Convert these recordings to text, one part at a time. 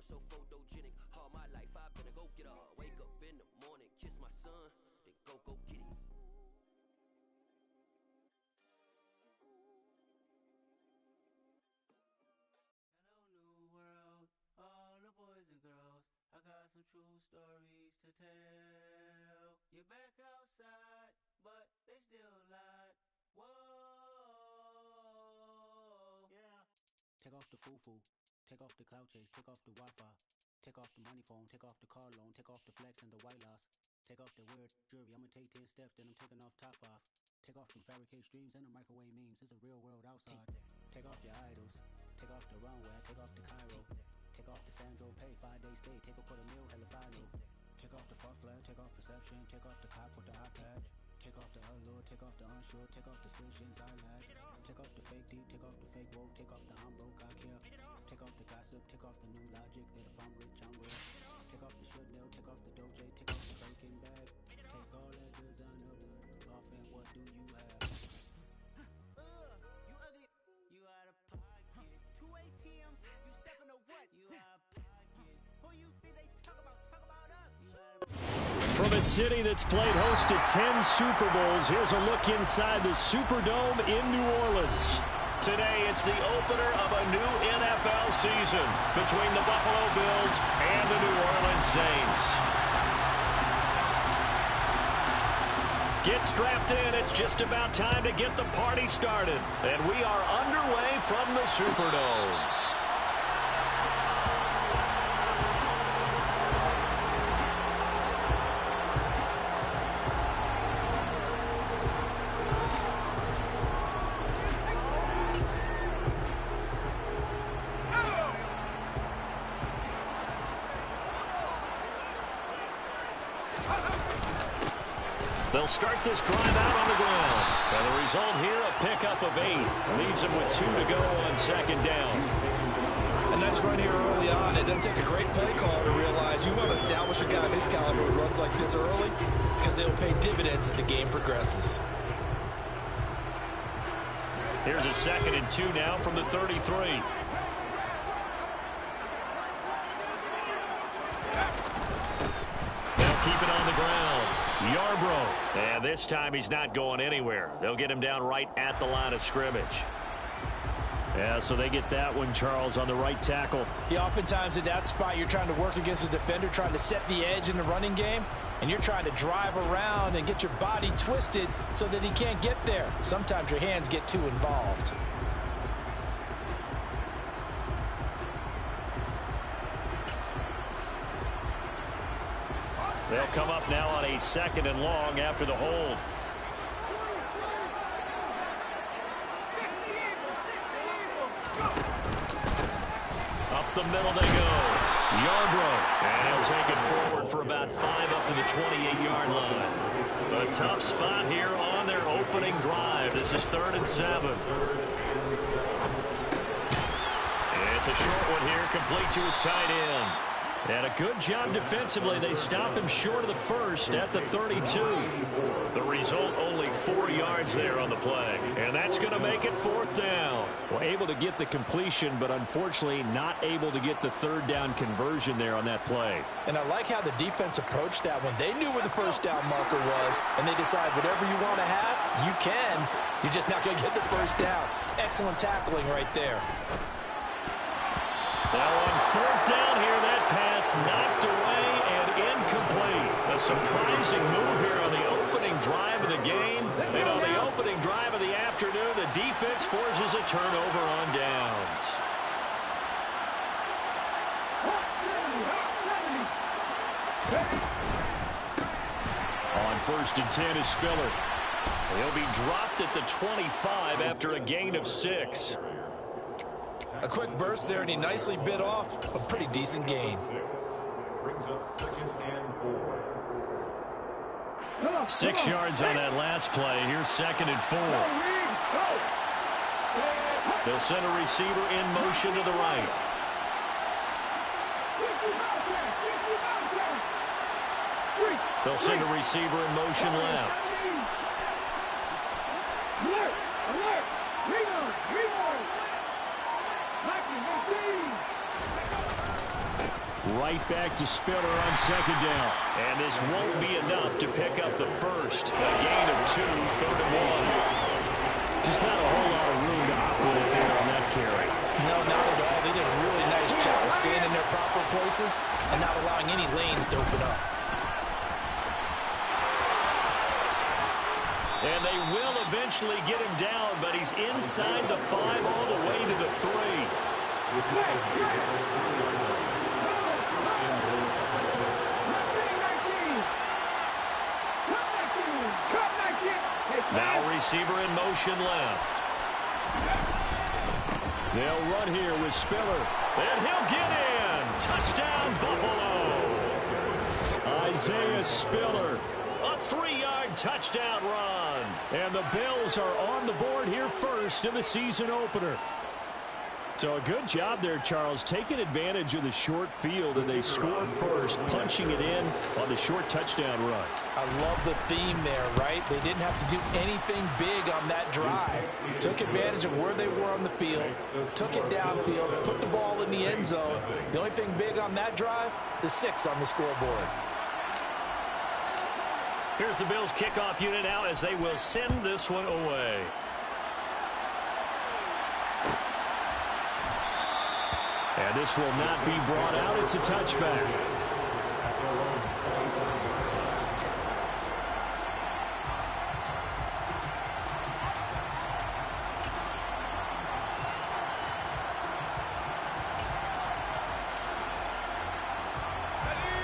so photogenic. All my life I've been a go-getter. Wake up in the morning, kiss my son, then go get it. Hello, new world, all the boys and girls. I got some true stories to tell. You're back outside, but they still lied. Whoa, yeah. Take off the foo-foo, take off the cloud chase, take off the Wi-Fi, take off the money phone, take off the car loan, take off the flex and the white loss, take off the weird jewelry. I'ma take 10 steps, then I'm taking off top 5. Take off the fabricate streams and the microwave memes. It's a real world outside. Take off your idols, take off the runway, take off the Cairo, take off the Sandro Pay, 5-day stay, take off for the meal, hella fino. Take off the far flag, take off perception, take off the cop with the iPad. Take off the allure, take off the unsure, take off decisions I lag. Take off the fake deep, take off the fake woke, take off the I'm broke, I care. Take off the gossip, take off the new logic that if I'm rich, I'm real. Take off the should know, take off the doje, take off the faking bag. Take all that designer off and what do you have? You ugly. You out of pocket. 2 ATMs, you stepping to what? You out of pocket. Who you think they talk about? Talk about us. From a city that's played host to 10 Super Bowls, here's a look inside the Superdome in New Orleans. Today, it's the opener of a new NFL season between the Buffalo Bills and the New Orleans Saints. Get strapped in. It's just about time to get the party started. And we are underway from the Superdome. They'll start this drive out on the ground. And the result here, a pickup of 8. Leaves them with 2 to go on second down. A nice run here early on. It doesn't take a great play caller to realize you want to establish a guy of his caliber with runs like this early because they'll pay dividends as the game progresses. Here's a 2nd and 2 now from the 33. They'll keep it on the ground. Yarbrough. And this time he's not going anywhere. They'll get him down right at the line of scrimmage. Yeah, so they get that one, Charles, on the right tackle. Yeah, oftentimes in that spot, you're trying to work against a defender, trying to set the edge in the running game, and you're trying to drive around and get your body twisted so that he can't get there. Sometimes your hands get too involved. They'll come up now on a 2nd and long after the hold. Up the middle they go. Yarbrough. And he'll take it forward for about 5 up to the 28-yard line. A tough spot here on their opening drive. This is 3rd and 7. It's a short one here, complete to his tight end. And a good job defensively. They stop him short of the first at the 32. The result, only 4 yards there on the play. And that's going to make it 4th down. Well, able to get the completion, but unfortunately not able to get the 3rd down conversion there on that play. And I like how the defense approached that one. They knew where the 1st down marker was, and they decide whatever you want to have, you can. You're just not going to get the 1st down. Excellent tackling right there. Now on 4th down here, that pass knocked away and incomplete. A surprising move here on the opening drive of the game. And on the opening drive of the afternoon, the defense forces a turnover on downs. On 1st and 10 is Spiller. He'll be dropped at the 25 after a gain of 6. A quick burst there, and he nicely bit off a pretty decent gain. Brings up 2nd and 4. 6 yards on that last play. Here's 2nd and 4. They'll send a receiver in motion to the right. They'll send a receiver in motion left. right back to Spiller on second down. And this won't be enough to pick up the first. A gain of 2, 3rd and 1. Just not a whole lot of room to operate there on that carry. No, not at all. They did a really nice job of staying in their proper places and not allowing any lanes to open up. And they will eventually get him down, but he's inside the 5 all the way to the 3. Now receiver in motion left. They'll run here with Spiller. And he'll get in. Touchdown, Buffalo. Isaiah Spiller. A 3-yard touchdown run. And the Bills are on the board here first in the season opener. So a good job there, Charles, taking advantage of the short field, and they score first, punching it in on the short touchdown run. I love the theme there, right? They didn't have to do anything big on that drive. Took advantage of where they were on the field, took it downfield, put the ball in the end zone. The only thing big on that drive, the 6 on the scoreboard. Here's the Bills kickoff unit out as they will send this one away. And this will not be brought out. It's a touchback.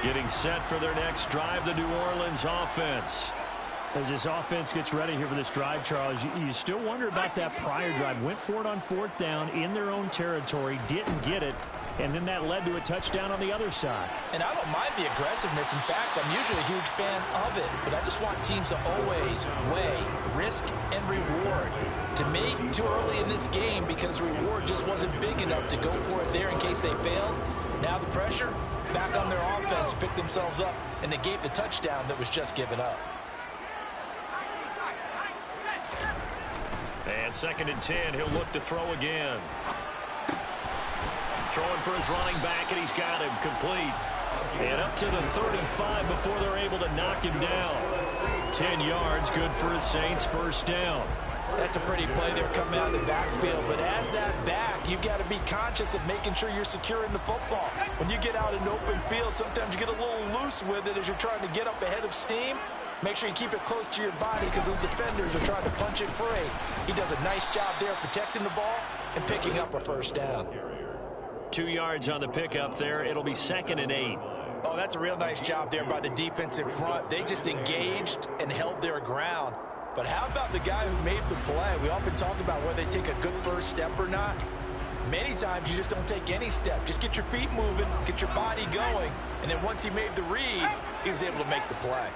Getting set for their next drive, the New Orleans offense. As this offense gets ready here for this drive, Charles, you still wonder about that prior drive. Went for it on 4th down in their own territory, didn't get it, and then that led to a touchdown on the other side. And I don't mind the aggressiveness. In fact, I'm usually a huge fan of it, but I just want teams to always weigh risk and reward. To me, too early in this game because reward just wasn't big enough to go for it there in case they failed. Now the pressure back on their offense to pick themselves up and negate the touchdown that was just given up. And 2nd and 10, he'll look to throw again. Throwing for his running back, and he's got him complete. And up to the 35 before they're able to knock him down. 10 yards, good for his Saints, 1st down. That's a pretty play there coming out of the backfield. But as that back, you've got to be conscious of making sure you're securing the football. When you get out in open field, sometimes you get a little loose with it as you're trying to get up ahead of steam. Make sure you keep it close to your body because those defenders are trying to punch it free. He does a nice job there protecting the ball and picking up a 1st down. 2 yards on the pickup there. It'll be 2nd and 8. Oh, that's a real nice job there by the defensive front. They just engaged and held their ground. But how about the guy who made the play? We often talk about whether they take a good first step or not. Many times you just don't take any step. Just get your feet moving, get your body going, and then once he made the read, he was able to make the play.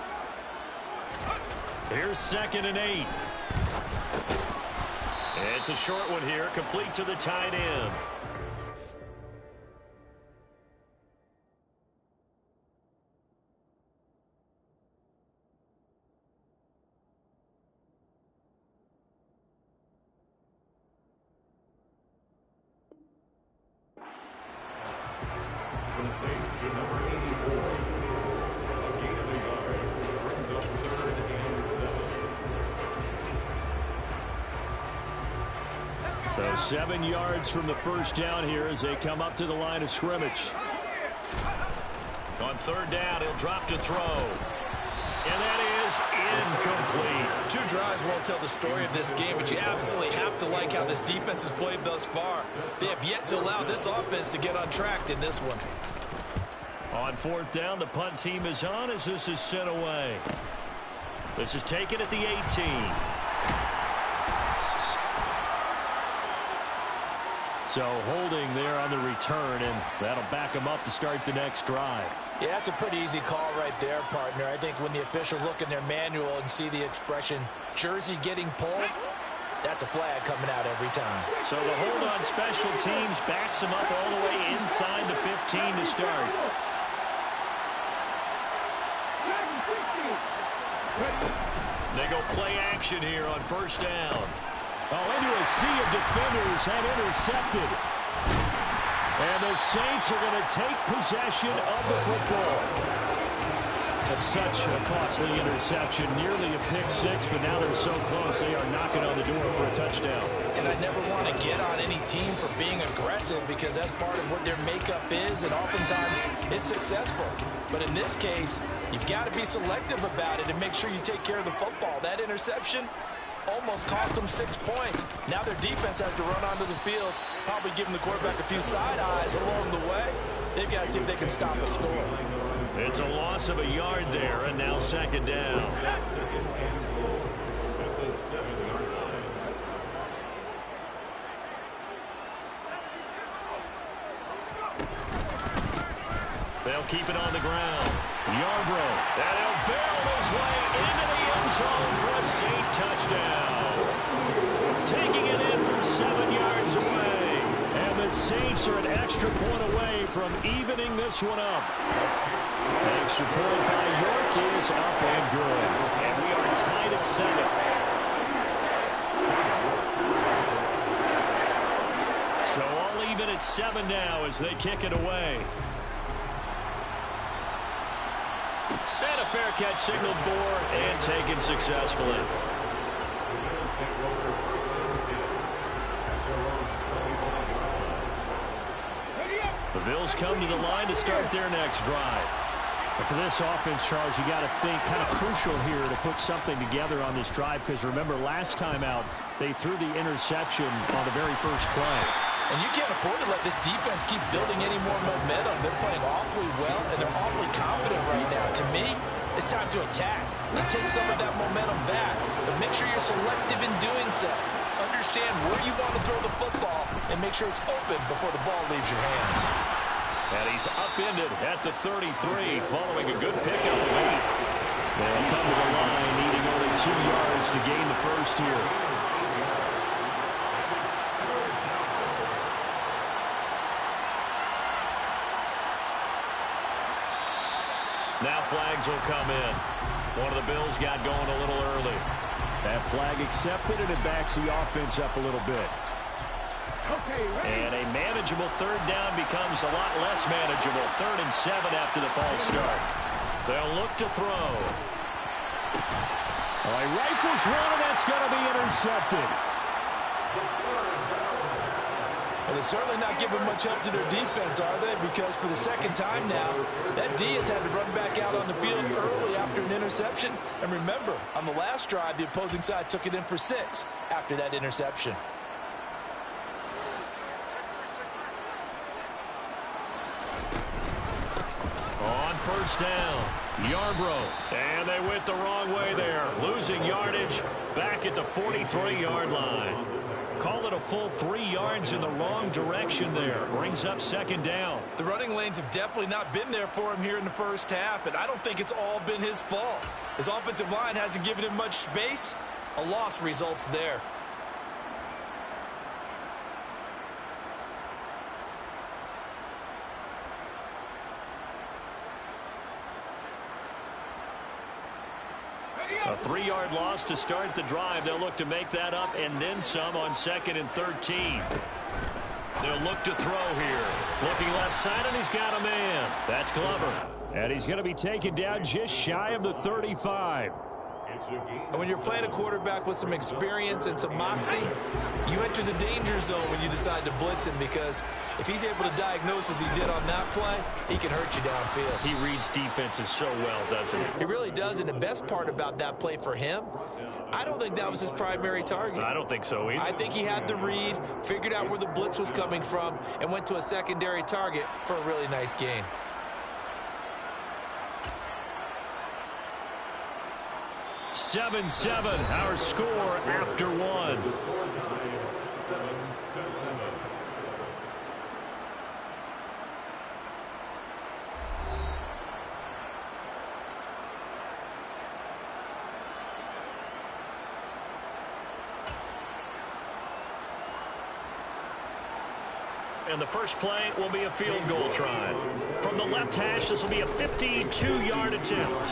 Here's 2nd and 8. It's a short one here, complete to the tight end. So 7 yards from the 1st down here as they come up to the line of scrimmage. On 3rd down, he'll drop to throw. And that is incomplete. 2 drives won't tell the story of this game, but you absolutely have to like how this defense has played thus far. They have yet to allow this offense to get untracked in this one. On 4th down, the punt team is on as this is sent away. This is taken at the 18. So holding there on the return, and that'll back them up to start the next drive. Yeah, that's a pretty easy call right there, partner. I think when the officials look in their manual and see the expression jersey getting pulled, that's a flag coming out every time. So the hold on special teams backs them up all the way inside the 15 to start. They go play action here on 1st down. Oh, into a sea of defenders and intercepted. And the Saints are going to take possession of the football. That's such a costly interception, nearly a pick six, but now they're so close they are knocking on the door for a touchdown. And I never want to get on any team for being aggressive because that's part of what their makeup is, and oftentimes it's successful. But in this case, you've got to be selective about it and make sure you take care of the football. That interception almost cost them 6 points. Now their defense has to run onto the field, probably giving the quarterback a few side eyes along the way. They've got to see if they can stop a score. It's a loss of a yard there, and now second down. They'll keep it on the ground. Yarbrough, and he'll barrel his way into the end zone for a Saint touchdown. Taking it in from 7 yards away. And the Saints are an extra point away from evening this one up. Extra point by York is up and good. And we are tied at 7. So all even at 7 now as they kick it away. And a fair catch signaled for and taken successfully. The Bills come to the line to start their next drive. And for this offense, Charles, you got to think kind of crucial here to put something together on this drive because remember last time out they threw the interception on the very first play. And you can't afford to let this defense keep building any more momentum. They're playing awfully well, and they're awfully confident right now. To me, it's time to attack and take some of that momentum back. But make sure you're selective in doing so. Understand where you want to throw the football and make sure it's open before the ball leaves your hands. And he's upended at the 33 following a good pickup of 8. They'll come to the line needing only 2 yards to gain the first here. Now flags will come in. One of the Bills got going a little early. That flag accepted, and it backs the offense up a little bit. And a manageable third down becomes a lot less manageable. 3rd and 7 after the false start. They'll look to throw. Oh, he rifles one, and that's going to be intercepted. Well, they're certainly not giving much help to their defense, are they? Because for the second time now, that D has had to run back out on the field early after an interception. And remember, on the last drive, the opposing side took it in for 6 after that interception. On first down, Yarbrough. And they went the wrong way there. Losing yardage back at the 43-yard line. Call it a full 3 yards in the wrong direction there. Brings up second down. The running lanes have definitely not been there for him here in the first half, and I don't think it's all been his fault. His offensive line hasn't given him much space. A loss results there. A 3-yard loss to start the drive. They'll look to make that up and then some on 2nd and 13. They'll look to throw here. Looking left side, and he's got a man. That's Glover. And he's going to be taken down just shy of the 35. And when you're playing a quarterback with some experience and some moxie, you enter the danger zone when you decide to blitz him, because if he's able to diagnose as he did on that play, he can hurt you downfield. He reads defenses so well, doesn't he? He really does, and the best part about that play for him, I don't think that was his primary target. I don't think so either. I think he had the read, figured out where the blitz was coming from, and went to a secondary target for a really nice gain. 7-7, our score after 1. And the first play will be a field goal try. From the left hash, this will be a 52-yard attempt.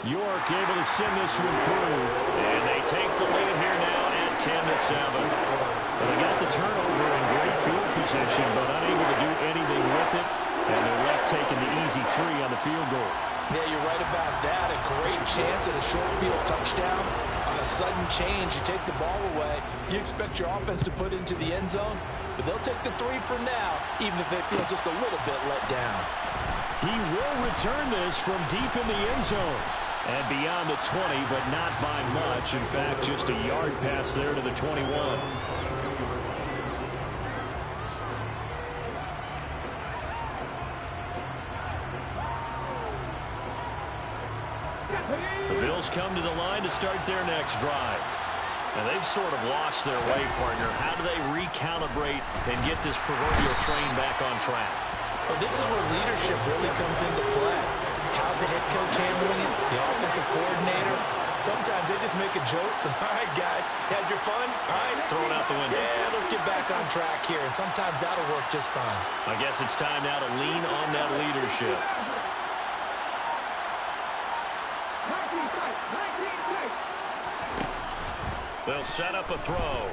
York able to send this one through. And they take the lead here now at 10-7. Well, they got the turnover in great field position, but unable to do anything with it. And they're left taking the easy 3 on the field goal. Yeah, you're right about that. A great chance at a short field touchdown. On a sudden change, you take the ball away. You expect your offense to put it into the end zone, but they'll take the 3 for now, even if they feel just a little bit let down. He will return this from deep in the end zone. And beyond the 20, but not by much. In fact, just a yard pass there to the 21. The Bills come to the line to start their next drive. And they've sort of lost their way, partner. How do they recalibrate and get this proverbial train back on track? Well, this is where leadership really comes into play. How's the head coach handling it? The offensive coordinator? Sometimes they just make a joke. All right, guys, had your fun? All right. Throw it out the window. Yeah, let's get back on track here. And sometimes that'll work just fine. I guess it's time now to lean on that leadership. They'll set up a throw.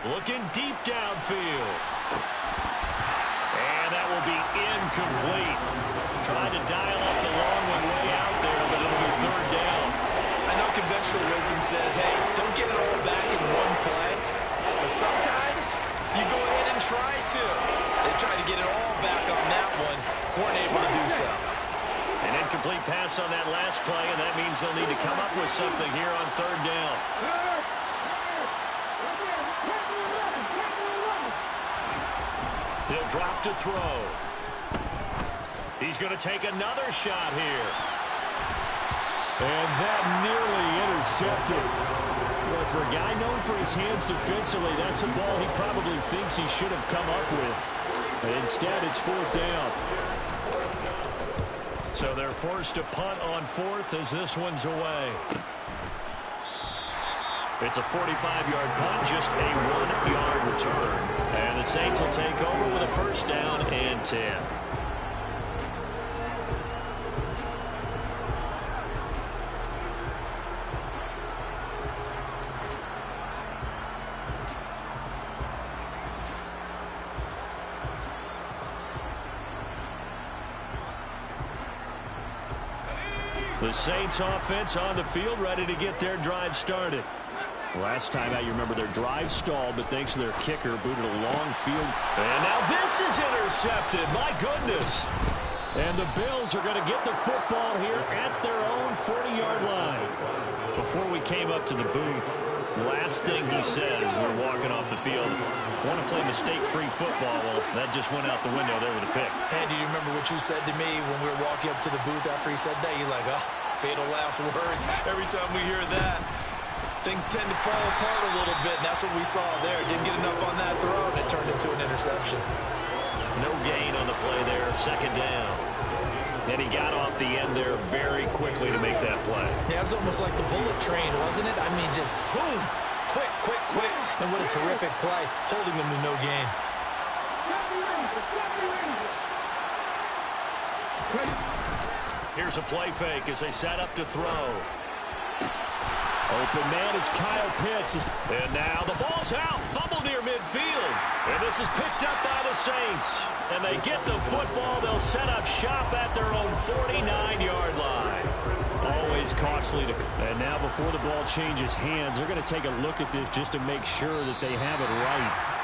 Looking deep downfield. And that will be incomplete. Trying to dial up the long one way out there, but it'll be third down. I know conventional wisdom says, hey, don't get it all back in one play. But sometimes you go ahead and try to. They tried to get it all back on that one. Weren't able to do so. An incomplete pass on that last play, and that means they'll need to come up with something here on third down. He'll drop to throw. He's going to take another shot here. And that nearly intercepted. Well, for a guy known for his hands defensively, that's a ball he probably thinks he should have come up with. But instead, it's fourth down. So they're forced to punt on fourth as this one's away. It's a 45-yard punt, just a 1-yard return. And the Saints will take over with a first down and 10. The Saints offense on the field, ready to get their drive started. Last time out, you remember their drive stalled, but thanks to their kicker, booted a long field. And now this is intercepted. My goodness. And the Bills are going to get the football here at their own 40-yard line. Before we came up to the booth, last thing he said as we were walking off the field, want to play mistake-free football. Well, that just went out the window there with a pick. Andy, do you remember what you said to me when we were walking up to the booth after he said that? You're like, oh, fatal last words. Every time we hear that, things tend to fall apart a little bit, and that's what we saw there. Didn't get enough on that throw, and it turned into an interception. No gain on the play there, second down. And he got off the end there very quickly to make that play. Yeah, it was almost like the bullet train, wasn't it? I mean, just zoom, quick, quick, quick. And what a terrific play, holding them to no gain. Here's a play fake as they set up to throw. Open man is Kyle Pitts. And now the ball's out. Fumble near midfield. And this is picked up by the Saints. And they get the football. They'll set up shop at their own 49-yard line. Always costly to... And now before the ball changes hands, they're going to take a look at this just to make sure that they have it right.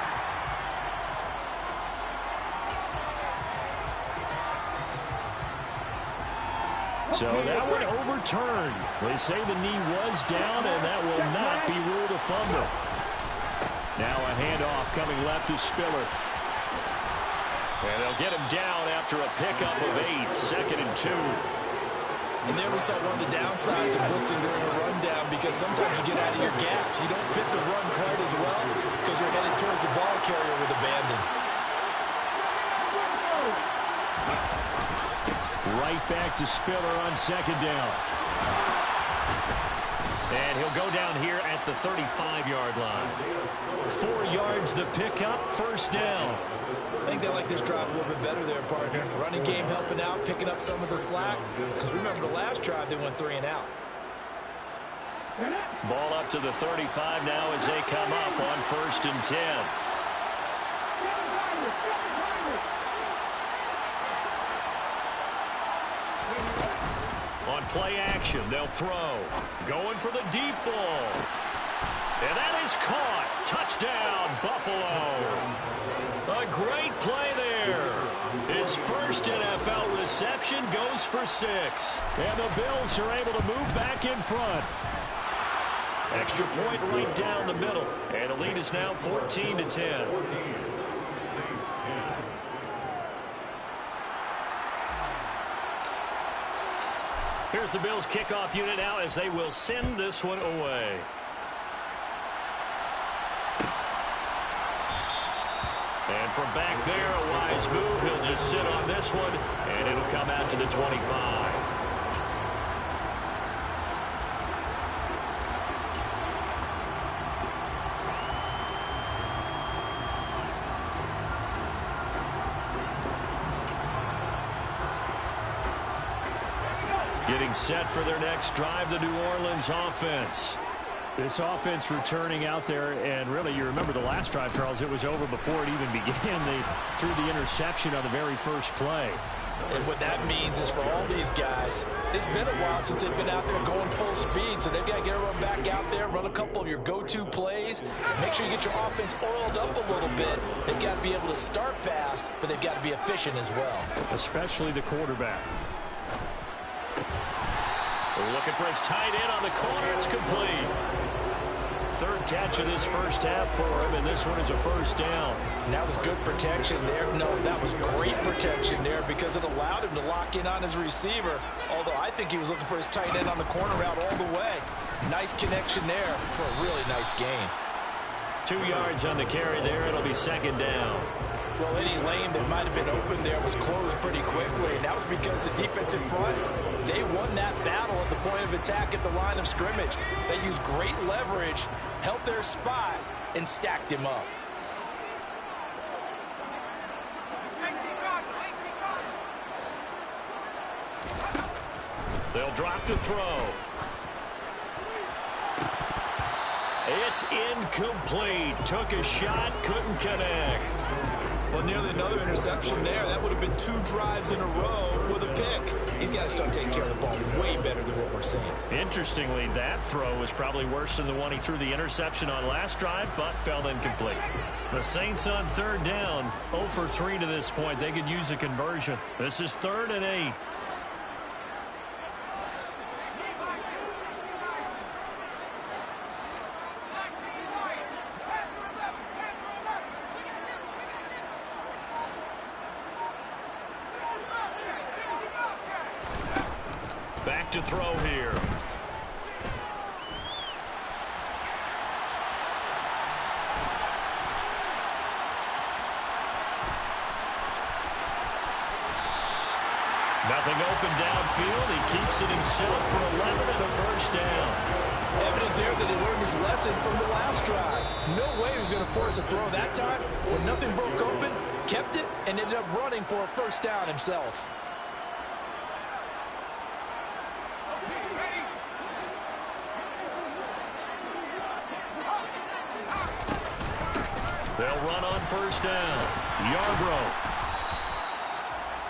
So that one overturned. They say the knee was down, and that will not be ruled a fumble. Now a handoff coming left to Spiller. And they'll get him down after a pickup of 8, 2nd and 2. And there we saw one of the downsides of blitzing during a rundown, because sometimes you get out of your gaps. You don't fit the run quite as well because you're headed towards the ball carrier with abandon. Right back to Spiller on second down. And he'll go down here at the 35-yard line. 4 yards the pickup, first down. I think they like this drive a little bit better there, partner. Running game helping out, picking up some of the slack. Because remember, the last drive, they went 3 and out. Ball up to the 35 now as they come up on 1st and 10. On play action, they'll throw. Going for the deep ball. And that is caught. Touchdown, Buffalo. A great play there. His first NFL reception goes for 6. And the Bills are able to move back in front. Extra point right down the middle. And the lead is now 14-10. Saints 10. Here's the Bills kickoff unit now as they will send this one away. And from back there, a wise move. He'll just sit on this one, and it'll come out to the 25. Getting set for their next drive, the New Orleans offense. This offense returning out there, and really, you remember the last drive, Charles, it was over before it even began. They threw the interception on the very first play. And what that means is for all these guys, it's been a while since they've been out there going full speed, so they've got to get everyone back out there, run a couple of your go-to plays, make sure you get your offense oiled up a little bit. They've got to be able to start fast, but they've got to be efficient as well. Especially the quarterback. Looking for his tight end on the corner. It's complete. Third catch of this first half for him, and this one is a first down. And that was good protection there. No, that was great protection there because it allowed him to lock in on his receiver, although I think he was looking for his tight end on the corner route all the way. Nice connection there for a really nice gain. 2 yards on the carry there. It'll be second down. Well, any lane that might have been open there was closed pretty quickly, and that was because the defensive front, they won that battle at the point of attack at the line of scrimmage. They used great leverage, held their spot, and stacked him up. They'll drop to throw. It's incomplete. Took a shot, couldn't connect. Well, nearly another interception there. That would have been 2 drives in a row with a pick. He's got to start taking care of the ball way better than what we're seeing. Interestingly, that throw was probably worse than the one he threw the interception on last drive, but fell incomplete. The Saints on third down, 0 for 3 to this point. They could use a conversion. This is 3rd and 8. Back to throw here. Nothing open downfield. He keeps it himself for 11 and a first down. Evident there that he learned his lesson from the last drive. No way he was going to force a throw that time. When nothing broke open, kept it, and ended up running for a first down himself. They'll run on first down. Yarbrough.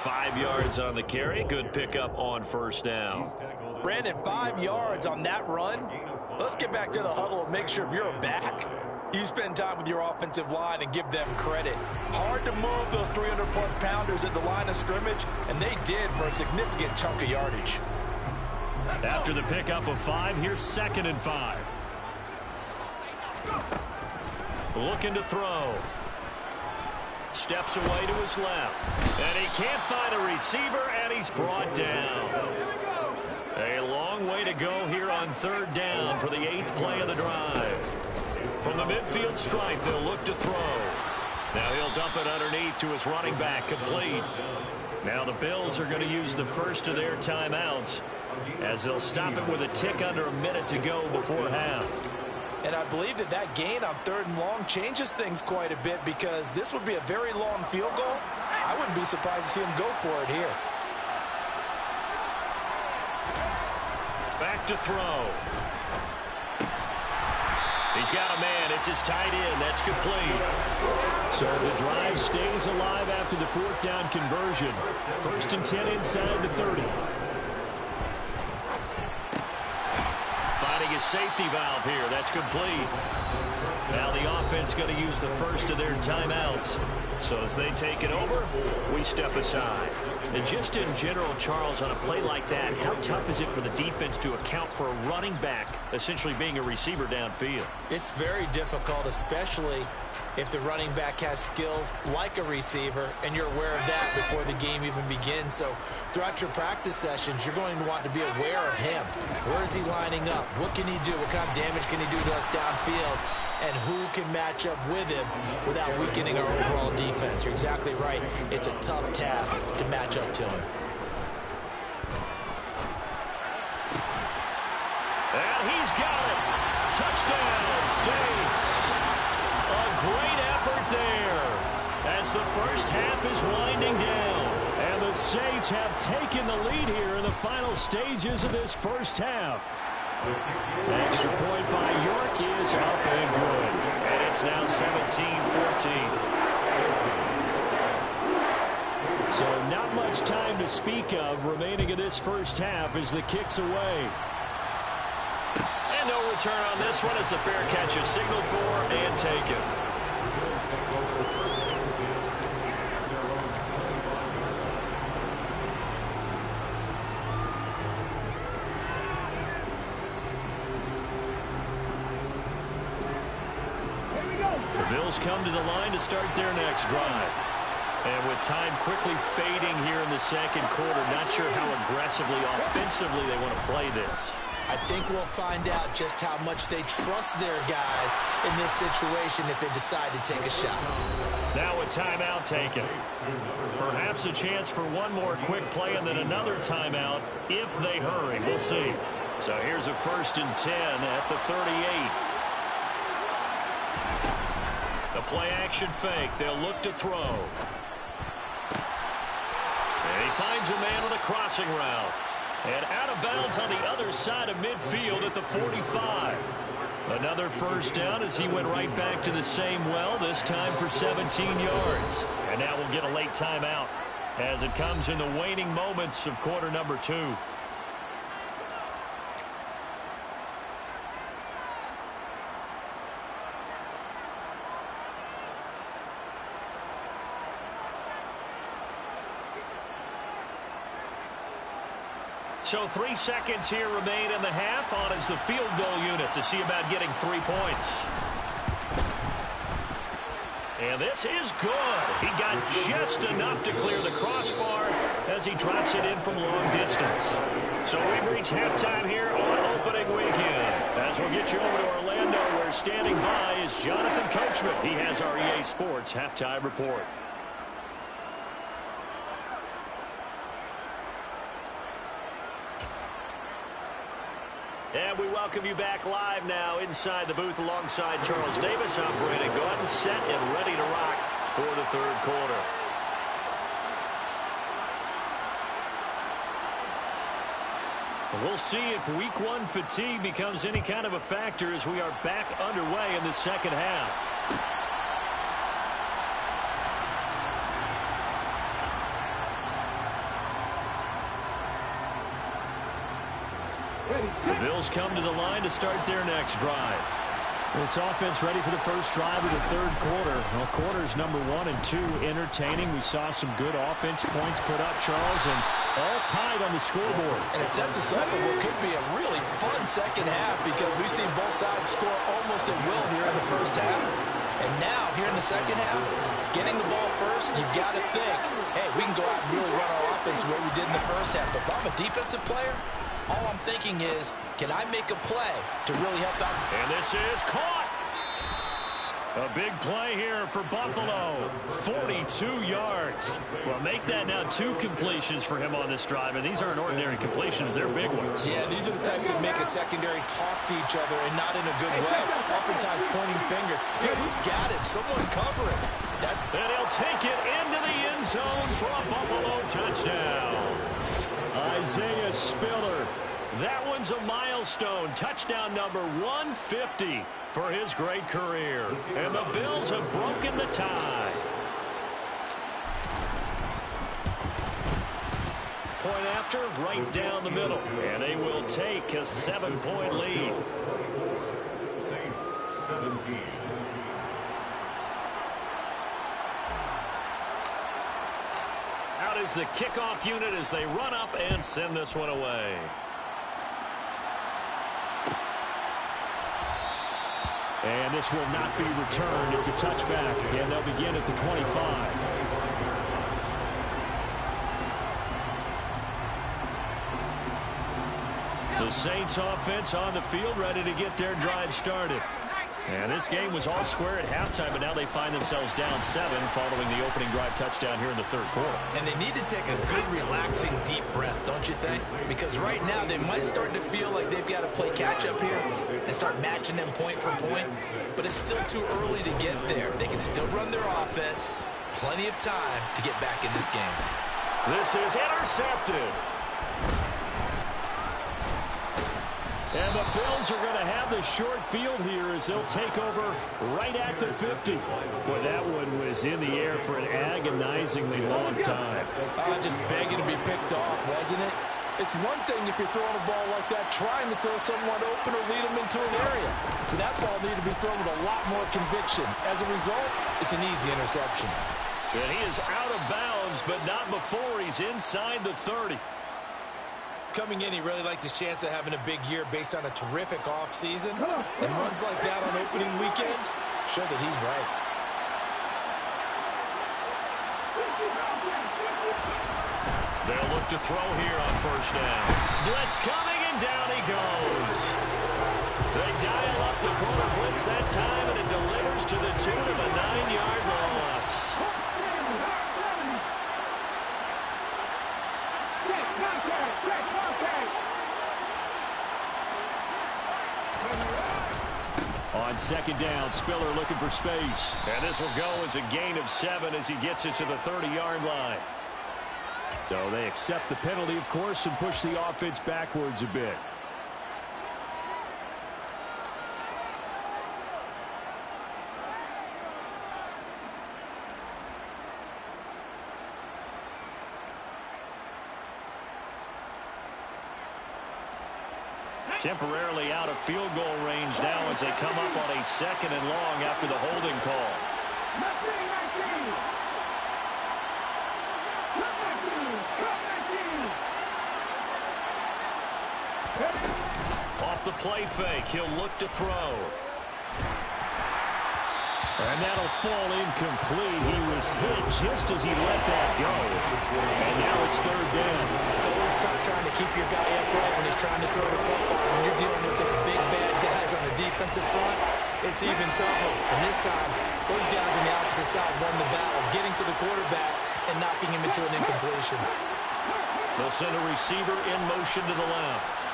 5 yards on the carry. Good pickup on first down. Brandon, 5 yards on that run. Let's get back to the huddle and make sure if you're a back, you spend time with your offensive line and give them credit. Hard to move those 300-plus pounders at the line of scrimmage, and they did for a significant chunk of yardage. After the pickup of 5, here's 2nd and 5. Looking to throw. Steps away to his left. And he can't find a receiver, and he's brought down. A long way to go here on third down for the 8th play of the drive. From the midfield stripe, they'll look to throw. Now he'll dump it underneath to his running back, complete. Now the Bills are going to use the first of their timeouts as they'll stop it with a tick under a minute to go before half. And I believe that that gain on 3rd and long changes things quite a bit because this would be a very long field goal. I wouldn't be surprised to see him go for it here. Back to throw. He's got a man. It's his tight end. That's complete. So the drive stays alive after the fourth down conversion. 1st and 10 inside the 30. Finding a safety valve here. That's complete. Now the offense going to use the first of their timeouts. So as they take it over, we step aside. And just in general, Charles, on a play like that, how tough is it for the defense to account for a running back essentially being a receiver downfield? It's very difficult, especially if the running back has skills like a receiver, and you're aware of that before the game even begins. So throughout your practice sessions, you're going to want to be aware of him. Where is he lining up? What can he do? What kind of damage can he do to us downfield? And who can match up with him without weakening our overall defense? You're exactly right. It's a tough task to match up to him. And he's got it. Touchdown, Saints. A great effort there as the first half is winding down. And the Saints have taken the lead here in the final stages of this first half. Extra point by York is up and good. And it's now 17-14. So not much time to speak of remaining in this first half as the kick's away. And no return on this one as the fair catch is signaled for and taken. The Bills come to the line to start their next drive. And with time quickly fading here in the second quarter, not sure how aggressively, offensively they want to play this. I think we'll find out just how much they trust their guys in this situation if they decide to take a shot. Now a timeout taken. Perhaps a chance for one more quick play and then another timeout if they hurry. We'll see. So here's a 1st and 10 at the 38. The play action fake. They'll look to throw. And he finds a man on a crossing route. And out of bounds on the other side of midfield at the 45. Another first down as he went right back to the same well, this time for 17 yards. And now we'll get a late timeout as it comes in the waning moments of quarter number 2. So 3 seconds here remain in the half. On is the field goal unit to see about getting 3 points. And this is good. He got just enough to clear the crossbar as he drops it in from long distance. So we've reached halftime here on opening weekend. As we'll get you over to Orlando, where standing by is Jonathan Coachman. He has our EA Sports halftime report. And we welcome you back live now inside the booth alongside Charles Davis. I'm Brandon Gordon, set and ready to rock for the third quarter. We'll see if week 1 fatigue becomes any kind of a factor as we are back underway in the second half. The Bills come to the line to start their next drive. This offense ready for the first drive of the third quarter. Well, quarters number 1 and 2 entertaining. We saw some good offense points put up, Charles, and all tied on the scoreboard. And it sets us up for what could be a really fun second half because we've seen both sides score almost at will here in the first half. And now, here in the second half, getting the ball first, you've got to think, hey, we can go out and really run our offense the way we did in the first half. But if I'm a defensive player, all I'm thinking is, can I make a play to really help out? And this is caught. A big play here for Buffalo. 42 yards. Well, make that now 2 completions for him on this drive. And these aren't ordinary completions. They're big ones. Yeah, these are the types that make a secondary talk to each other and not in a good way. Oftentimes pointing fingers. Hey, who's got it? Someone cover it. And he'll take it into the end zone for a Buffalo touchdown. Isaiah Spiller That one's a milestone. Touchdown number 150 for his great career. And the Bills have broken the tie. Point after, right down the middle. And they will take a 7-point lead. Saints, 17. Out is the kickoff unit as they run up and send this one away. And this will not be returned. It's a touchback, and they'll begin at the 25. The Saints offense on the field, ready to get their drive started. And this game was all square at halftime, but now they find themselves down 7 following the opening drive touchdown here in the third quarter. And they need to take a good, relaxing, deep breath, don't you think? Because right now they might start to feel like they've got to play catch-up here and start matching them point for point. But it's still too early to get there. They can still run their offense. Plenty of time to get back in this game. This is intercepted. And the Bills are going to have the short field here as they'll take over right at the 50. Boy, that one was in the air for an agonizingly long time. Just begging to be picked off, wasn't it? It's one thing if you're throwing a ball like that, trying to throw someone open or lead them into an area. But that ball needed to be thrown with a lot more conviction. As a result, it's an easy interception. And he is out of bounds, but not before he's inside the 30. Coming in, he really liked his chance of having a big year based on a terrific offseason. And runs like that on opening weekend show that he's right. They'll look to throw here on first down. Blitz coming, and down he goes. They dial up the corner blitz that time, and it delivers to the tune of a 9-yard loss. On second down, Spiller looking for space. And this will go as a gain of 7 as he gets it to the 30-yard line. So they accept the penalty, of course, and push the offense backwards a bit. Temporarily out of field goal range now as they come up on a 2nd and long after the holding call. Off the play fake, he'll look to throw. And that'll fall incomplete. He was hit just as he let that go. And now it's 3rd down. It's always tough trying to keep your guy upright when he's trying to throw the football. When you're dealing with those big, bad guys on the defensive front, it's even tougher. And this time, those guys on the opposite side won the battle, getting to the quarterback and knocking him into an incompletion. They'll send a receiver in motion to the left.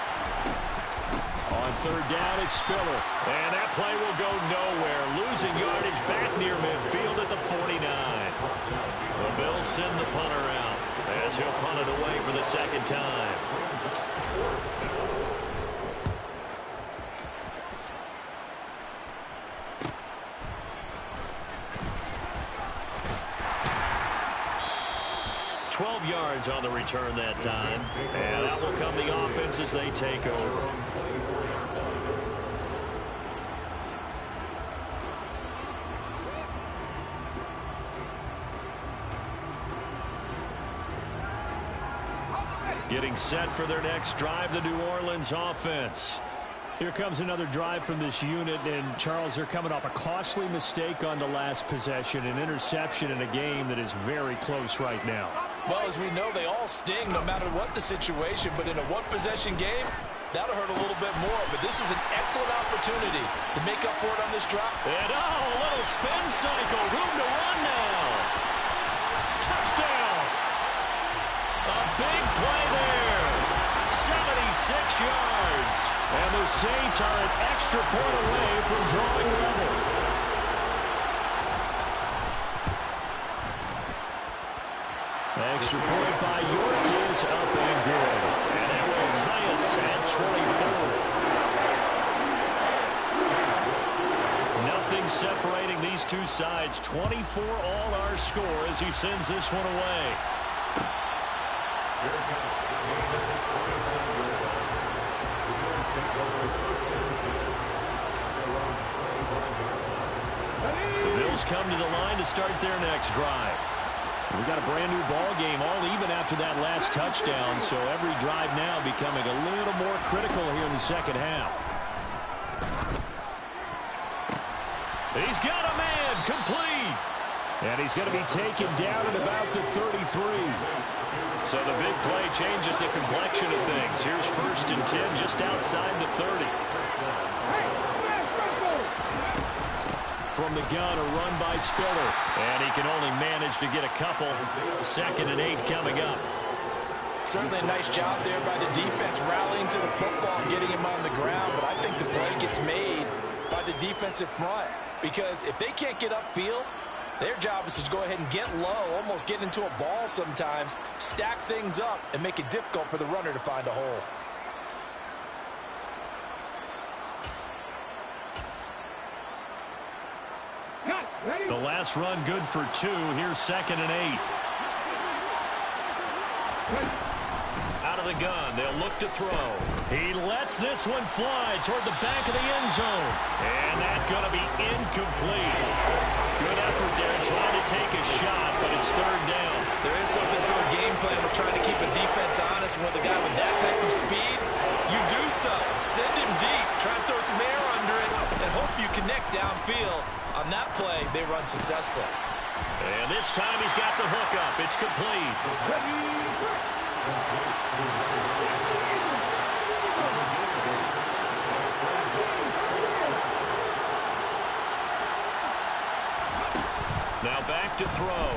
On 3rd down, it's Spiller. And that play will go nowhere. Losing yardage back near midfield at the 49. The Bills send the punter out as he'll punt it away for the 2nd time. Yards on the return that time. And out will come the offense as they take over. Getting set for their next drive, the New Orleans offense. Here comes another drive from this unit, and Charles, they're coming off a costly mistake on the last possession, an interception in a game that is very close right now. Well, as we know, they all sting no matter what the situation, but in a one-possession game, that'll hurt a little bit more. But this is an excellent opportunity to make up for it on this drop. And a little spin cycle, room to run now. Touchdown! A big play there. 76 yards. And the Saints are an extra point away from drawing level. Extra point by York is up and good. And it will tie us at two sides. 24 all our score as he sends this one away. The Bills come to the line to start their next drive. We got a brand new ball game, all even after that last touchdown, so every drive now becoming a little more critical here in the second half. He's got a man, complete. And he's going to be taken down at about the 33. So the big play changes the complexion of things. Here's 1st and 10 just outside the 30. From the gun, a run by Spiller. And he can only manage to get a couple. 2nd and 8 coming up. Certainly a nice job there by the defense rallying to the football and getting him on the ground. But I think the play gets made by the defensive front. Because if they can't get upfield, their job is to go ahead and get low, almost get into a ball sometimes, stack things up, and make it difficult for the runner to find a hole. The last run good for 2. Here's 2nd and 8. Out of the gun. They'll look to throw. He lets this one fly toward the back of the end zone. And that's going to be incomplete. Good effort there trying to take a shot, but it's 3rd down. There is something to a game plan with trying to keep a defense honest. With a guy with that type of speed, you do so. Send him deep. Try and throw some air under it and hope you connect downfield. On that play, they run successful. And this time he's got the hook up. It's complete. Now back to throw.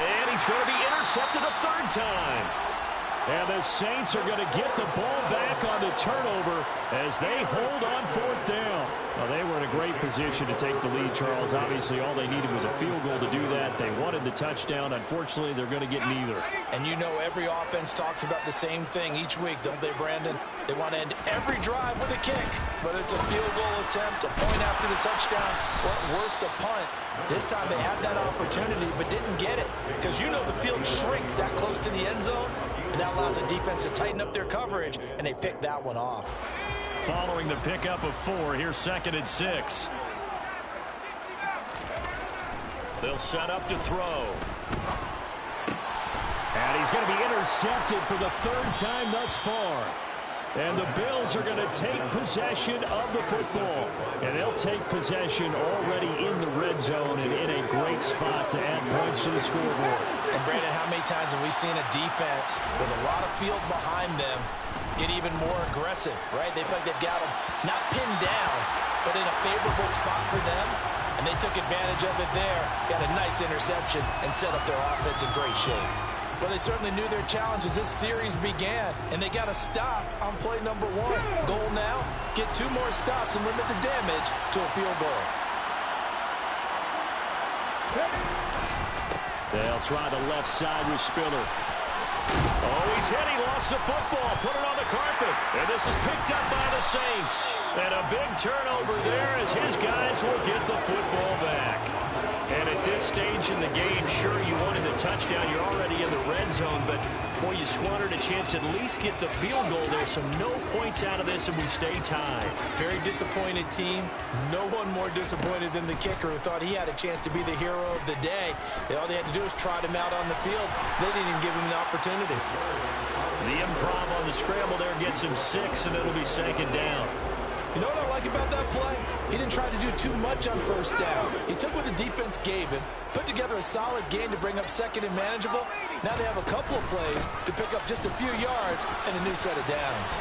And he's going to be intercepted a 3rd time. And the Saints are going to get the ball back on the turnover as they hold on 4th down. Well, they were in a great position to take the lead, Charles. Obviously, all they needed was a field goal to do that. They wanted the touchdown. Unfortunately, they're going to get neither. And you know every offense talks about the same thing each week, don't they, Brandon? They want to end every drive with a kick, whether it's a field goal attempt, a point after the touchdown, or at worst, a punt. This time they had that opportunity but didn't get it because you know the field shrinks that close to the end zone, and that allows the defense to tighten up their coverage, and they picked that one off. Following the pickup of 4, here's 2nd and 6. They'll set up to throw. And he's going to be intercepted for the 3rd time thus far. And the Bills are going to take possession of the football. And they'll take possession already in the red zone and in a great spot to add points to the scoreboard. And, Brandon, how many times have we seen a defense with a lot of field behind them get even more aggressive, right? They feel like they've got them not pinned down, but in a favorable spot for them. And they took advantage of it there, got a nice interception, and set up their offense in great shape. Well, they certainly knew their challenge as this series began, and they got a stop on play number 1. Goal now, get 2 more stops and limit the damage to a field goal. They'll try the left side with Spiller. Oh, he's hit. He lost the football. Put it on the carpet. And this is picked up by the Saints. And a big turnover there as his guys will get the football back. And at this stage in the game, sure, you wanted the touchdown. You're already in the red zone, but, boy, you squandered a chance to at least get the field goal there, so no points out of this, and we stay tied. Very disappointed team. No one more disappointed than the kicker who thought he had a chance to be the hero of the day. All they had to do was trot him out on the field. They didn't even give him an opportunity. The improv on the scramble there gets him 6, and it'll be 2nd down. You know what I like about that play? He didn't try to do too much on 1st down. He took what the defense gave him, put together a solid game to bring up 2nd and manageable. Now they have a couple of plays to pick up just a few yards and a new set of downs.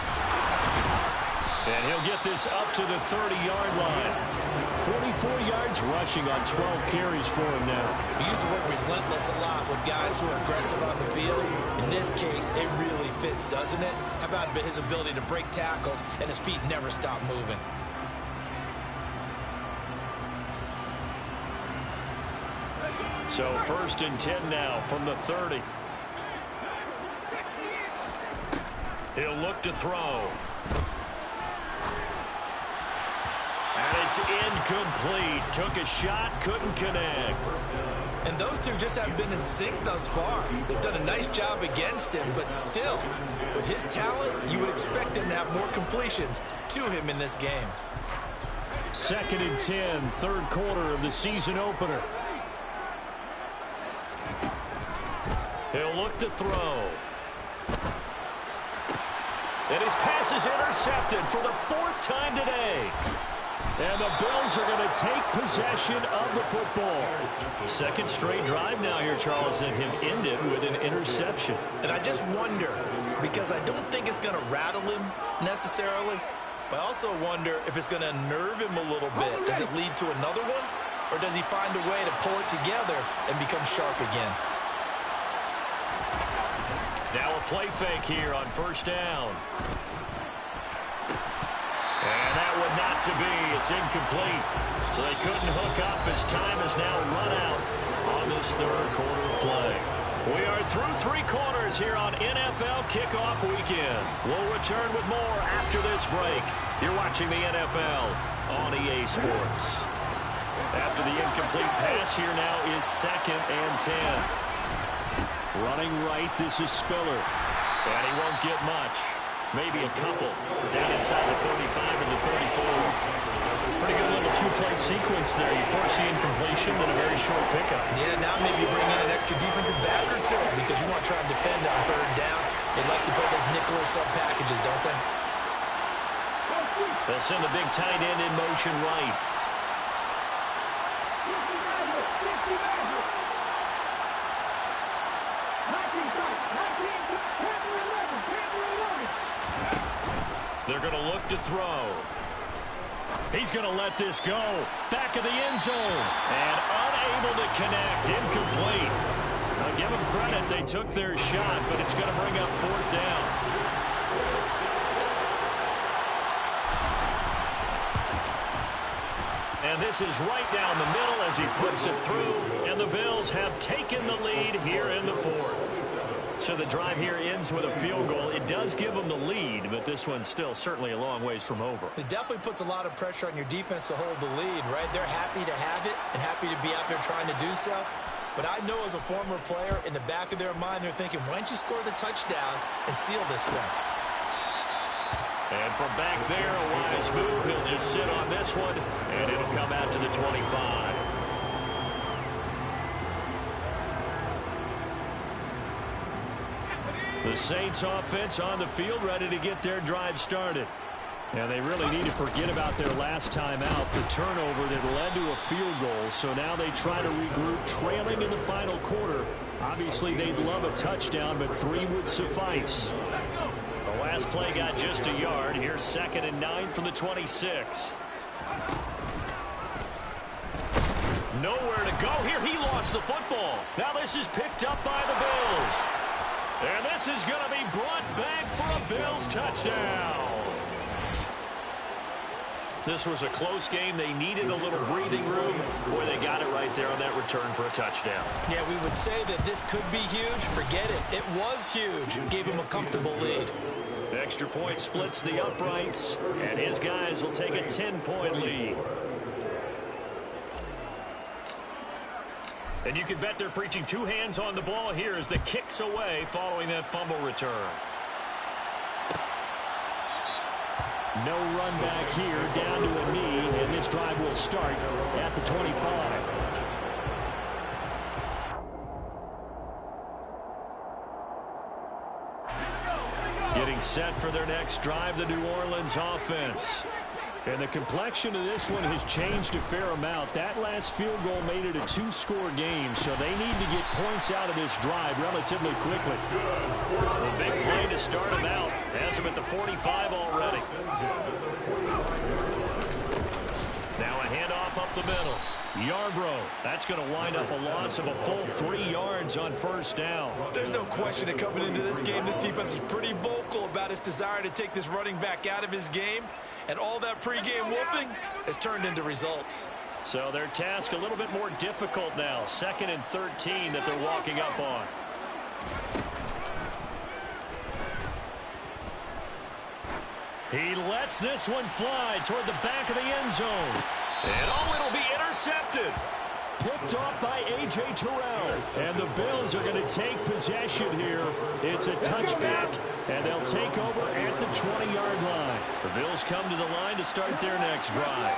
And he'll get this up to the 30-yard line. 44 yards rushing on 12 carries for him now. We use the word relentless a lot with guys who are aggressive on the field. In this case, it really fits, doesn't it? How about his ability to break tackles and his feet never stop moving? So 1st and 10 now from the 30. He'll look to throw. And is incomplete. Took a shot, couldn't connect. And those two just haven't been in sync thus far. They've done a nice job against him, but still, with his talent, you would expect him to have more completions to him in this game. 2nd and 10, third quarter of the season opener. He'll look to throw. And his pass is intercepted for the 4th time today. And the Bills are going to take possession of the football. Second straight drive now here, Charles, that have ended with an interception. And I just wonder, because I don't think it's going to rattle him necessarily, but I also wonder if it's going to nerve him a little bit. Does it lead to another one? Or does he find a way to pull it together and become sharp again? Now a play fake here on first down. And that one not to be. It's incomplete. So they couldn't hook up as time is now run out on this third quarter of play. We are through 3 quarters here on NFL Kickoff Weekend. We'll return with more after this break. You're watching the NFL on EA Sports. After the incomplete pass, here now is 2nd and 10. Running right, this is Spiller. And he won't get much. Maybe a couple. Down inside the 35 and the 34. Pretty good little 2-play sequence there. You force the incompletion, then a very short pickup. Yeah, now maybe you bring in an extra defensive back or two because you want to try and defend on 3rd down. They like to play those nickel or sub packages, don't they? They'll send the big tight end in motion right. They're going to look to throw. He's going to let this go. Back of the end zone. And unable to connect. Incomplete. I'll give them credit. They took their shot, but it's going to bring up 4th down. And this is right down the middle as he puts it through. And the Bills have taken the lead here in the 4th. So the drive here ends with a field goal. It does give them the lead, but this one's still certainly a long ways from over. It definitely puts a lot of pressure on your defense to hold the lead, right? They're happy to have it and happy to be out there trying to do so. But I know as a former player, in the back of their mind, they're thinking, why don't you score the touchdown and seal this thing? And from back there, a wise move. He'll just sit on this one, and it'll come out to the 25. The Saints offense on the field, ready to get their drive started. And they really need to forget about their last time out, the turnover that led to a field goal. So now they try to regroup, trailing in the final quarter. Obviously, they'd love a touchdown, but 3 would suffice. The last play got just a yard. Here's 2nd and 9 from the 26. Nowhere to go. Here he lost the football. Now this is picked up by the Bills. And this is going to be brought back for a Bills touchdown. This was a close game. They needed a little breathing room. Boy, they got it right there on that return for a touchdown. Yeah, we would say that this could be huge. Forget it. It was huge. It gave him a comfortable lead. Extra point splits the uprights, and his guys will take a 10-point lead. And you can bet they're preaching 2 hands on the ball here as the kick's away following that fumble return. No run back here, down to a knee, and this drive will start at the 25. Getting set for their next drive, the New Orleans offense. And the complexion of this one has changed a fair amount. That last field goal made it a 2-score game, so they need to get points out of this drive relatively quickly. A big play to start him out. Has him at the 45 already. Now a handoff up the middle. Yarbrough. That's going to wind up a loss of a full 3 yards on first down. There's no question that coming into this game, this defense is pretty vocal about its desire to take this running back out of his game. And all that pregame wolfing has turned into results. So their task a little bit more difficult now. 2nd and 13 that they're walking up on. He lets this one fly toward the back of the end zone. And it'll be intercepted. Picked off by A.J. Terrell. And the Bills are going to take possession here. It's a touchback, and they'll take over at the 20-yard line. The Bills come to the line to start their next drive.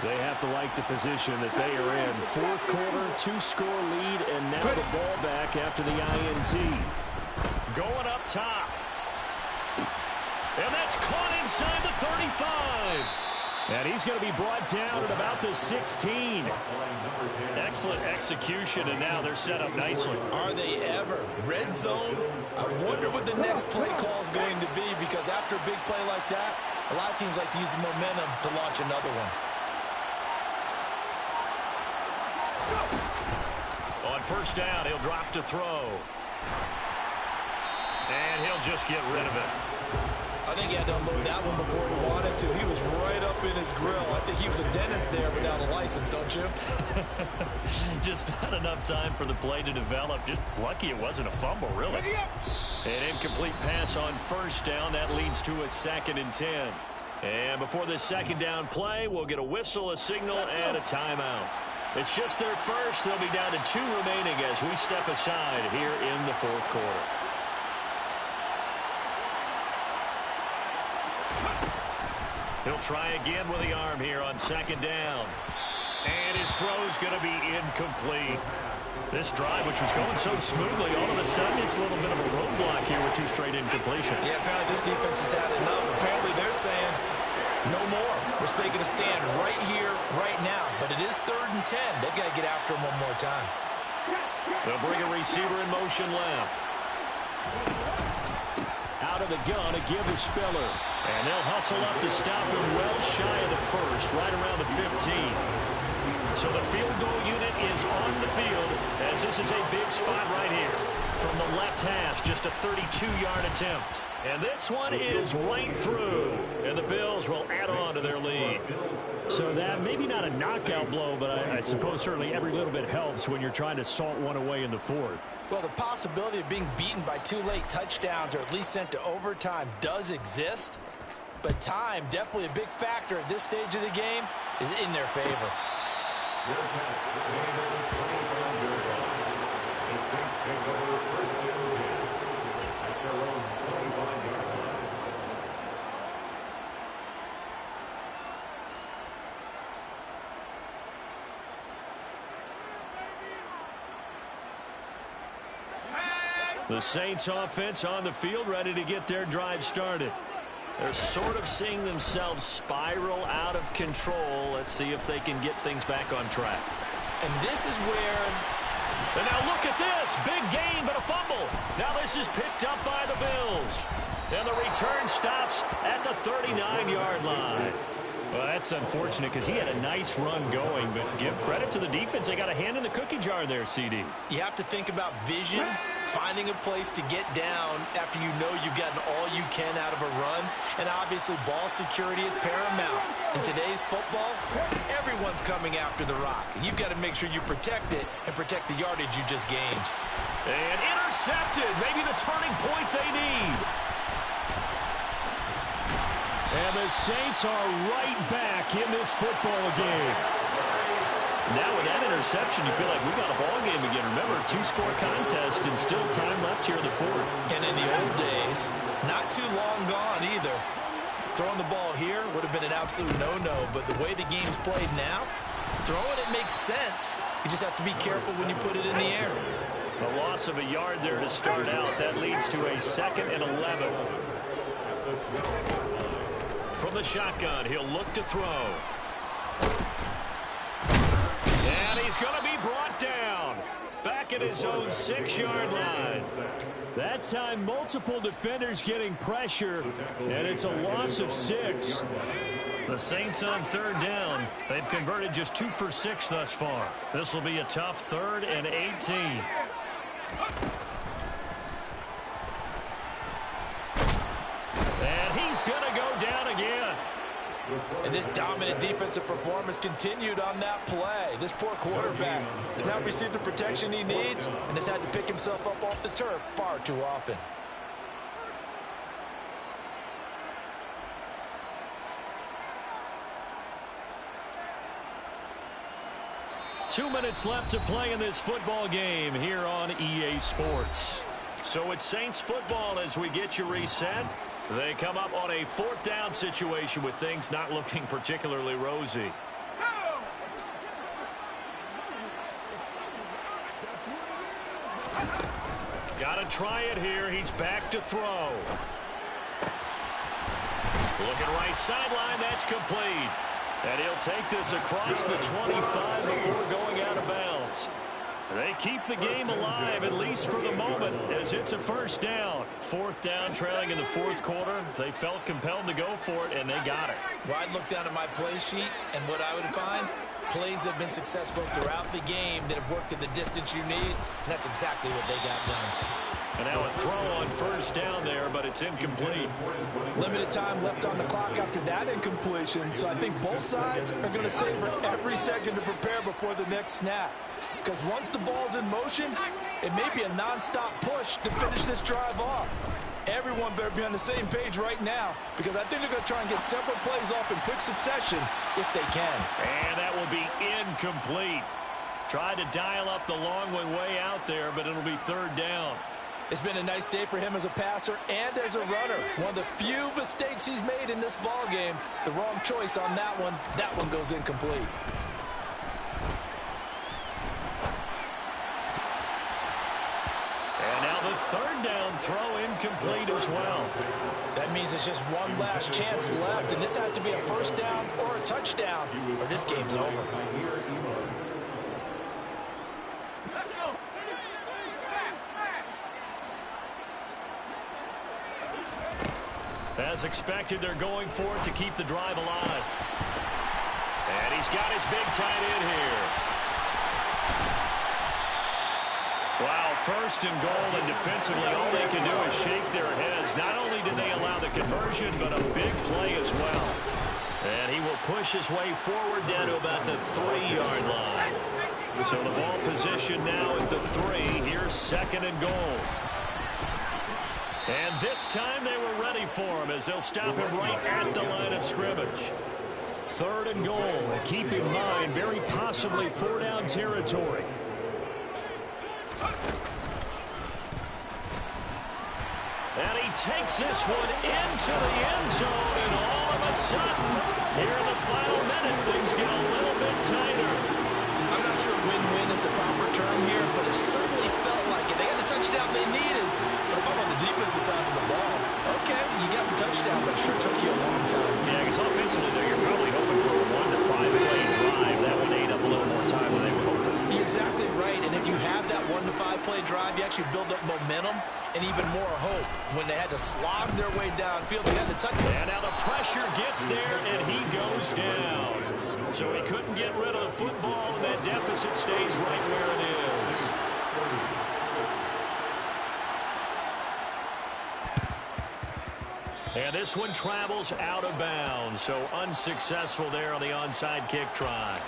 They have to like the position that they are in. Fourth quarter, 2-score lead, and now the ball back after the INT. Going up top. And that's caught inside the 35. And he's going to be brought down at about the 16. Excellent execution, and now they're set up nicely. Are they ever? Red zone? I wonder what the next play call is going to be, because after a big play like that, a lot of teams like to use the momentum to launch another one. On first down, he'll drop to throw. And he'll just get rid of it. I think he had to unload that one before he wanted to. He was right up in his grill. I think he was a dentist there without a license, don't you? Just not enough time for the play to develop. Just lucky it wasn't a fumble, really. An incomplete pass on first down. That leads to a 2nd and 10. And before this second down play, we'll get a whistle, a signal, and a timeout. It's just their first. They'll be down to 2 remaining as we step aside here in the fourth quarter. He'll try again with the arm here on second down. And his throw's going to be incomplete. This drive, which was going so smoothly, all of a sudden it's a little bit of a roadblock here with 2 straight incompletions. Yeah, apparently this defense has had enough. Apparently they're saying, no more. We're taking a stand right here, right now. But it is 3rd and 10. They've got to get after him one more time. They'll bring a receiver in motion left. Out of the gun, a give to Spiller. And they'll hustle up to stop him well shy of the first, right around the 15. So the field goal unit is on the field, as this is a big spot right here. From the left hash, just a 32-yard attempt. And this one is right through. And the Bills will add on to their lead. So that, maybe not a knockout blow, but I suppose certainly every little bit helps when you're trying to salt one away in the fourth. Well, the possibility of being beaten by 2 late touchdowns or at least sent to overtime does exist. But time, definitely a big factor at this stage of the game, is in their favor. The Saints take over 1st and 10 at their own 25-yard line. The Saints offense on the field, ready to get their drive started. They're sort of seeing themselves spiral out of control. Let's see if they can get things back on track. And this is where... And now look at this. Big gain, but a fumble. Now this is picked up by the Bills. And the return stops at the 39-yard line. Well, that's unfortunate because he had a nice run going, but give credit to the defense. They got a hand in the cookie jar there, CD. You have to think about vision, finding a place to get down after you know you've gotten all you can out of a run, and obviously ball security is paramount. In today's football, everyone's coming after the rock. You've got to make sure you protect it and protect the yardage you just gained. And intercepted, maybe the turning point they need. And the Saints are right back in this football game. Now with that interception, you feel like we got a ball game again. Remember, 2-score contest and still time left here in the fourth. And in the old days, not too long gone either. Throwing the ball here would have been an absolute no-no, but the way the game's played now, throwing it makes sense. You just have to be careful when you put it in the air. A loss of a yard there to start out. That leads to a 2nd and 11. From the shotgun, he'll look to throw. And he's going to be brought down. Back at his own 6-yard line. That time, multiple defenders getting pressure, and it's a loss of 6. The Saints on 3rd down. They've converted just 2 for 6 thus far. This will be a tough 3rd and 18. And he's going to go down again. And this dominant defensive performance continued on that play. This poor quarterback has now received the protection he needs and has had to pick himself up off the turf far too often. 2 minutes left to play in this football game here on EA Sports. So it's Saints football as we get you reset. They come up on a 4th down situation with things not looking particularly rosy. Got to try it here. He's back to throw. Looking right sideline. That's complete. And he'll take this across the 25 before going out of bounds. They keep the game alive, at least for the moment, as it's a 1st down. 4th down, trailing in the 4th quarter. They felt compelled to go for it, and they got it. Well, I'd look down at my play sheet, and what I would find, plays have been successful throughout the game that have worked at the distance you need, and that's exactly what they got done. And now a throw on 1st down there, but it's incomplete. Limited time left on the clock after that incompletion, so I think both sides are going to savor every second to prepare before the next snap. Because once the ball's in motion, it may be a nonstop push to finish this drive off. Everyone better be on the same page right now, because I think they're going to try and get several plays off in quick succession if they can. And that will be incomplete. Tried to dial up the long one way out there, but it'll be 3rd down. It's been a nice day for him as a passer and as a runner. One of the few mistakes he's made in this ball game. The wrong choice on that one. That one goes incomplete. And now the 3rd down throw incomplete as well. That means it's just one last chance left, and this has to be a 1st down or a touchdown, or this game's over. As expected, they're going for it to keep the drive alive. And he's got his big tight end here. Wow, 1st and goal, and defensively all they can do is shake their heads. Not only did they allow the conversion, but a big play as well. And he will push his way forward down to about the 3-yard line. So the ball position now at the 3. Here's 2nd and goal. And this time they were ready for him as they'll stop him right at the line of scrimmage. 3rd and goal. Keep in mind, very possibly 4-down territory. And he takes this one into the end zone, and all of a sudden, here in the final minute, things get a little bit tighter. I'm not sure win-win is the proper term here, but it certainly felt like it. They got the touchdown they needed. But if I'm on the defensive side of the ball, okay, you got the touchdown, but it sure took you a long time. Yeah, because offensively, though, you're probably hoping for a 1-to-5 play drive. That would eat up a little more time than they were hoping. You're exactly right, and if you have that 1-to-5 play drive, you actually build up momentum and even more hope. When they had to slog their way downfield, they had the touchdown. And now the pressure gets there, and he goes down. So he couldn't get rid of the football, and that deficit stays right where it is. And this one travels out of bounds, so unsuccessful there on the onside kick try.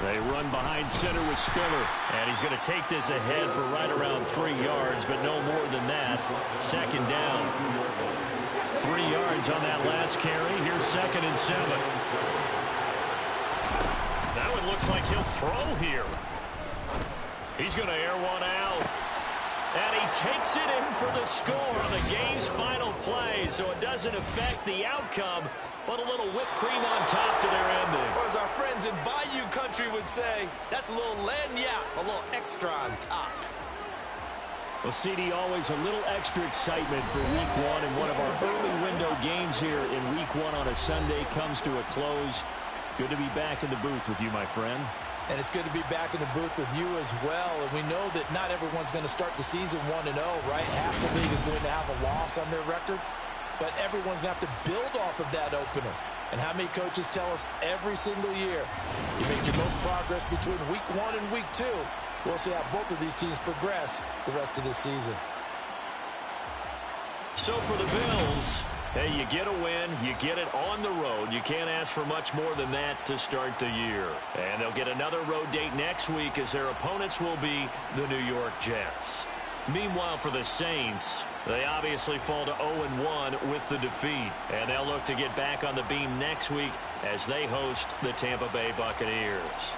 They run behind center with Spiller, and he's going to take this ahead for right around 3 yards, but no more than that. 2nd down. 3 yards on that last carry. Here's 2nd and 7. That one looks like he'll throw here. He's going to air one out. And he takes it in for the score on the game's final play, so it doesn't affect the outcome, but a little whipped cream on top to their ending. Or as our friends in Bayou Country would say, that's a little lagniappe, a little extra on top. Well, CD, always a little extra excitement for Week 1, and one of our early window games here in Week 1 on a Sunday comes to a close. Good to be back in the booth with you, my friend. And it's good to be back in the booth with you as well. And we know that not everyone's going to start the season 1-0, right? Half the league is going to have a loss on their record. But everyone's going to have to build off of that opener. And how many coaches tell us every single year, you make your most progress between Week 1 and Week 2. We'll see how both of these teams progress the rest of this season. So for the Bills, hey, you get a win, you get it on the road. You can't ask for much more than that to start the year. And they'll get another road date next week as their opponents will be the New York Jets. Meanwhile, for the Saints, they obviously fall to 0-1 with the defeat. And they'll look to get back on the beam next week as they host the Tampa Bay Buccaneers.